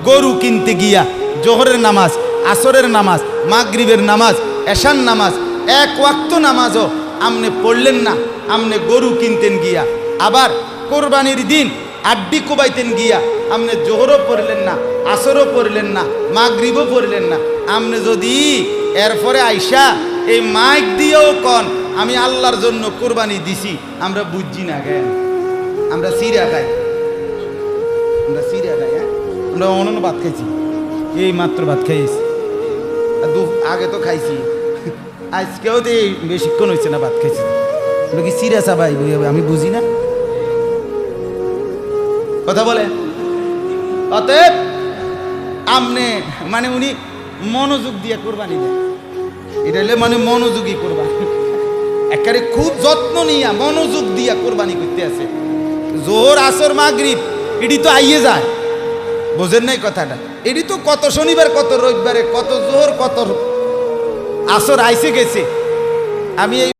গরু কিনতে গিয়া জোহরের নামাজ, আসরের নামাজ, মাগরিবের নামাজ, এশার নামাজ, এক ওয়াক্ত নামাজও আমনে পড়লেন না, আমনে গরু কিনতেন গিয়া। আবার কোরবানির দিন আড্ডি কোবাইতেন গিয়া আমনে জোহরও পড়লেন না, আসরও পড়লেন না, মাগরিবও পড়লেন না। আমনে যদি এরপরে আইসা এই মাইক দিয়েও কন আমি আল্লাহর জন্য কোরবানি দিছি, আমরা বুঝছি না কেন? আমরা সিরা খাই, আমরা সিরা খাই, হ্যাঁ আমরা অনন্য ভাত খাইছি, এই মাত্র ভাত খাইছি, আগে তো খাইছি, আজকেও তো এই বেশিক্ষণ হয়েছে না ভাত খাইছি। আমরা কি সিরা চাবাই আমি বুঝি না কথা বলে। অতএব আমনে মানে উনি মনোযোগ দিয়ে কোরবানি দেয়, এটা হলে মানে মনোযোগী কোরবানি, একেবারে খুব যত্ন নিয়া মনোযোগ দিয়া কোরবানি করতে আছে। জোহর আসর মাগরিব এটি তো আইয়ে যায়, বোঝেন নাই কথাটা? এটি তো কত শনিবার কত রবিবারে কত জোহর কত আসর আইসে গেছে। আমি এই